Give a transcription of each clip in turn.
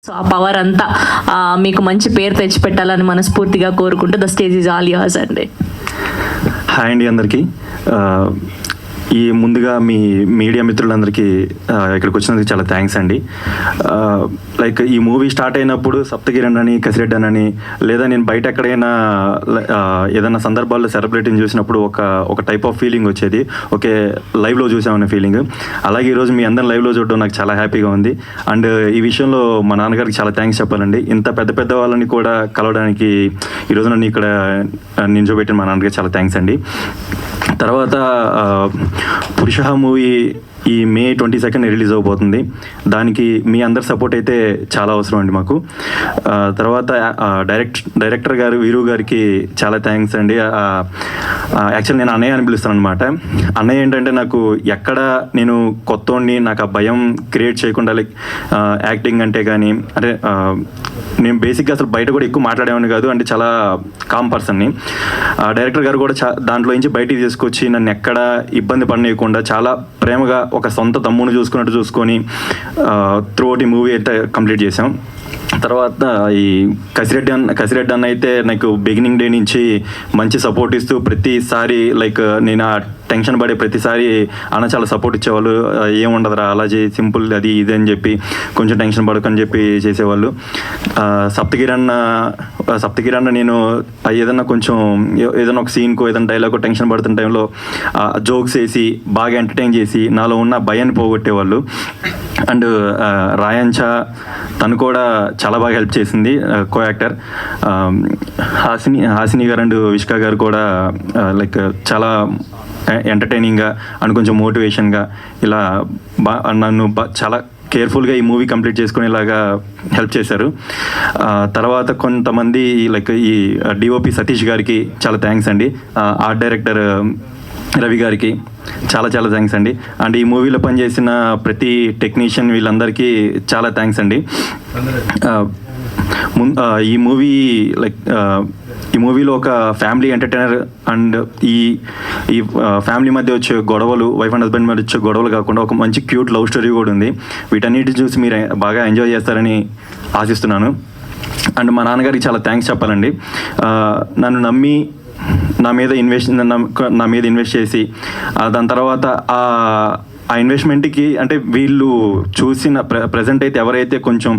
So ఆ power అంతా మీకు మంచి పేరు తెచ్చిపెట్టాలని మనస్ఫూర్తిగా కోరుకుంటూ the stage is all yours అండి. హాయ్ అండి అందరికీ. ఈ ముందుగా మీ మీడియా మిత్రులందరికీ ఇక్కడికి వచ్చినందుకు చాలా థ్యాంక్స్ అండి. లైక్ ఈ మూవీ స్టార్ట్ అయినప్పుడు సప్తగిరణ్ అని కసిరెడ్డి అని లేదా నేను బయట ఎక్కడైనా ఏదైనా సందర్భాల్లో సెలబ్రిటీని చూసినప్పుడు ఒక టైప్ ఆఫ్ ఫీలింగ్ వచ్చేది, ఓకే లైవ్లో చూసామనే ఫీలింగ్. అలాగే ఈరోజు మీ అందరిని లైవ్లో చూడడం నాకు చాలా హ్యాపీగా ఉంది. అండ్ ఈ విషయంలో మా నాన్నగారికి చాలా థ్యాంక్స్ చెప్పాలండి. ఇంత పెద్ద వాళ్ళని కూడా కలవడానికి ఈరోజు నన్ను ఇక్కడ నించోబెట్టిన మా నాన్నగారికి చాలా థ్యాంక్స్ అండి. తర్వాత పురుష మూవీ ఈ May 22 రిలీజ్ అవబోతుంది. దానికి మీ అందరి సపోర్ట్ అయితే చాలా అవసరం అండి మాకు. తర్వాత డైరెక్టర్ గారు వీరు గారికి చాలా థ్యాంక్స్ అండి. యాక్చువల్ నేను అన్నయ్య అని పిలుస్తాను అనమాట. అన్నయ్య ఏంటంటే నాకు ఎక్కడ నేను కొత్తోడిని నాకు ఆ భయం క్రియేట్ చేయకుండా లైక్ యాక్టింగ్ అంటే కానీ అంటే నేను బేసిక్గా అసలు బయట కూడా ఎక్కువ మాట్లాడేవాడిని కాదు, అంటే చాలా కామ్ పర్సన్ని. డైరెక్టర్ గారు కూడా దాంట్లో నుంచి బయటికి తీసుకొచ్చి నన్ను ఎక్కడ ఇబ్బంది పడనీయకుండా చాలా ప్రేమగా ఒక సొంత తమ్ముని చూసుకున్నట్టు చూసుకొని త్రూఅవుట్ ఈ మూవీ అయితే కంప్లీట్ చేసాం. తర్వాత ఈ కసిరెడ్డి అన్న అయితే నాకు బిగినింగ్ డే నుంచి మంచి సపోర్ట్ ఇస్తూ ప్రతిసారి లైక్ నేను ఆ టెన్షన్ పడే ప్రతిసారి అన్న చాలా సపోర్ట్ ఇచ్చేవాళ్ళు. ఏముండదురా అలా చేయి సింపుల్ అది ఇది అని చెప్పి కొంచెం టెన్షన్ పడకని చెప్పి చేసేవాళ్ళు. సప్తగిరన్న నేను ఏదన్నా కొంచెం ఏదైనా ఒక సీన్కో ఏదైనా డైలాగ్ టెన్షన్ పడుతున్న టైంలో జోక్స్ వేసి బాగా ఎంటర్టైన్ చేసి నాలో ఉన్న భయాన్ని పోగొట్టేవాళ్ళు. అండ్ రాయంచా తను కూడా చాలా బాగా హెల్ప్ చేసింది, కో యాక్టర్. హాసిని గారు అండ్ విష్కా గారు కూడా లైక్ చాలా ఎంటర్టైనింగ్గా అండ్ కొంచెం మోటివేషన్గా ఇలా నన్ను చాలా కేర్ఫుల్గా ఈ మూవీ కంప్లీట్ చేసుకునేలాగా హెల్ప్ చేశారు. తర్వాత కొంతమంది లైక్ ఈ డిఓపి సతీష్ గారికి చాలా థ్యాంక్స్ అండి. ఆర్ట్ డైరెక్టర్ రవి గారికి చాలా థ్యాంక్స్ అండి. అండ్ ఈ మూవీలో పనిచేసిన ప్రతి టెక్నీషియన్ వీళ్ళందరికీ చాలా థ్యాంక్స్ అండి. ఈ మూవీలో ఒక ఫ్యామిలీ ఎంటర్టైనర్ అండ్ ఈ ఫ్యామిలీ మధ్య వచ్చే గొడవలు, వైఫ్ అండ్ హస్బెండ్ మధ్య వచ్చే గొడవలు కాకుండా ఒక మంచి క్యూట్ లవ్ స్టోరీ కూడా ఉంది. వీటన్నిటిని చూసి మీరు బాగా ఎంజాయ్ చేస్తారని ఆశిస్తున్నాను. అండ్ మా నాన్నగారికి చాలా థ్యాంక్స్ చెప్పాలండి. నన్ను నమ్మి నా మీద ఇన్వెస్ట్ చేసి దాని తర్వాత ఆ ఇన్వెస్ట్మెంట్కి అంటే వీళ్ళు చూసిన ప్రజెంట్ అయితే ఎవరైతే కొంచెం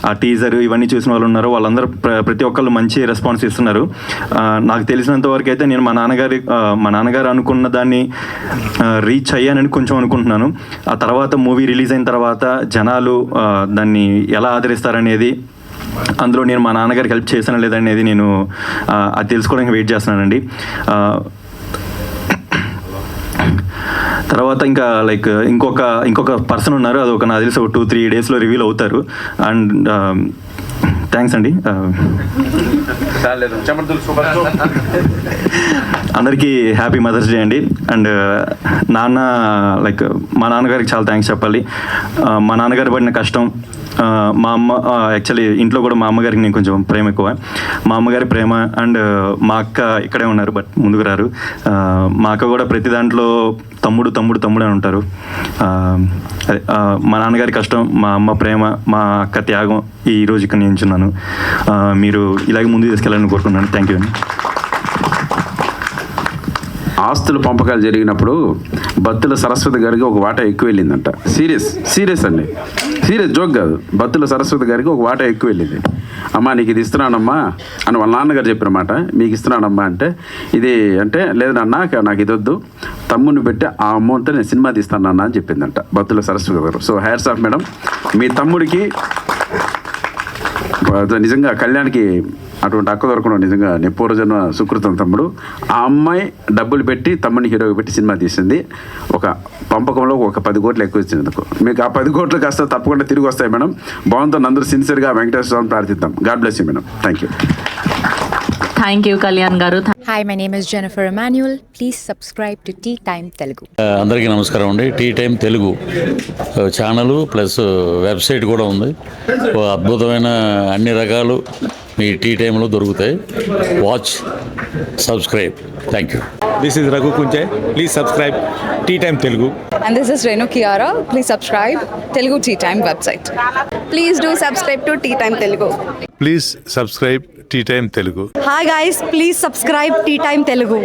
ఆ టీజర్ ఇవన్నీ చూసిన వాళ్ళు ఉన్నారో వాళ్ళందరూ ప్రతి ఒక్కళ్ళు మంచి రెస్పాన్స్ ఇస్తున్నారు. నాకు తెలిసినంత వరకు అయితే నేను మా నాన్నగారు అనుకున్న దాన్ని రీచ్ అయ్యానని కొంచెం అనుకుంటున్నాను. ఆ తర్వాత మూవీ రిలీజ్ అయిన తర్వాత జనాలు దాన్ని ఎలా ఆదరిస్తారనేది, అందులో నేను మా నాన్నగారికి హెల్ప్ చేశానా లేదనేది నేను అది తెలుసుకోవడానికి వెయిట్ చేస్తున్నానండి. తర్వాత ఇంకా లైక్ ఇంకొక పర్సన్ ఉన్నారు, అది నాకు తెలిసి ఒక 2-3 డేస్లో రివీల్ అవుతారు. అండ్ థ్యాంక్స్ అండి. అందరికీ హ్యాపీ మదర్స్ డే అండి. అండ్ లైక్ మా నాన్నగారికి చాలా థ్యాంక్స్ చెప్పాలి. మా నాన్నగారు పడిన కష్టం, మా అమ్మ యాక్చువల్లీ ఇంట్లో కూడా మా అమ్మగారికి నేను కొంచెం ప్రేమ ఎక్కువ. మా అమ్మగారి ప్రేమ అండ్ మా అక్క ఇక్కడే ఉన్నారు బట్ ముందుకు రారు. మా అక్క కూడా ప్రతి దాంట్లో తమ్ముడు అని ఉంటారు. అదే మా నాన్నగారి కష్టం, మా అమ్మ ప్రేమ, మా అక్క త్యాగం ఈ రోజు ఇక్కడ నించున్నాను. మీరు ఇలాగే ముందుకు తీసుకెళ్ళాలని కోరుకుంటున్నాను. థ్యాంక్ యూ అండి. ఆస్తుల పంపకాలు జరిగినప్పుడు బత్తుల సరస్వతి గారికి ఒక వాటా ఎక్కువ వెళ్ళిందంట. సీరియస్ అండి, సీరియస్ జోక్ కాదు. బత్తుల సరస్వతి గారికి ఒక వాటా ఎక్కువ వెళ్ళింది. అమ్మా నీకు ఇది ఇస్తున్నానమ్మా అని వాళ్ళ నాన్నగారు చెప్పినమాట. మీకు ఇస్తున్నానమ్మా అంటే ఇది అంటే లేదు నాన్న నాకు ఇది వద్దు, తమ్ముని పెట్టి ఆ అమౌంట్ నేను సినిమా తీస్తాను నాన్న అని చెప్పిందంట బత్తుల సరస్వతి గారు. So hats off madam. మీ తమ్ముడికి నిజంగా కళ్యాణ్కి అటువంటి అక్క దొరకడం నిజంగా పూర్వజన్మ సుకృతం తమ్ముడు. ఆ అమ్మాయి డబ్బులు పెట్టి తమ్ముడిని హీరోగా పెట్టి సినిమా తీసింది. ఒక పంపకంలో ఒక 10 కోట్లు ఎక్కువ ఇచ్చినందుకు మీకు ఆ 10 కోట్లు కాస్త తప్పకుండా తిరిగి వస్తాయి మేడం. బాగుంటుంది. అందరూ సిన్సియర్గా వెంకటేశ్వర స్వామిని ప్రార్థిద్దాం. God bless you madam. Thank you. Thank you Kalyan గారు. Hi, my name is Jennifer Emmanuel. Please subscribe to Tea Time Telugu. అందరికీ నమస్కారం అండి. Tea time Telugu channel plus website కూడా ఉంది. అద్భుతమైన అన్ని రకాలు మీ టీ టైంలో దొరుకుతాయి. Watch, subscribe. Thank you. This is Raghu Kunche. Please subscribe tea time Telugu. And this is Renu Kiara. Please subscribe Telugu Tea Time website. Please do subscribe to Tea Time Telugu. Please subscribe tea time Telugu. Hi guys, please subscribe Tea Time Telugu.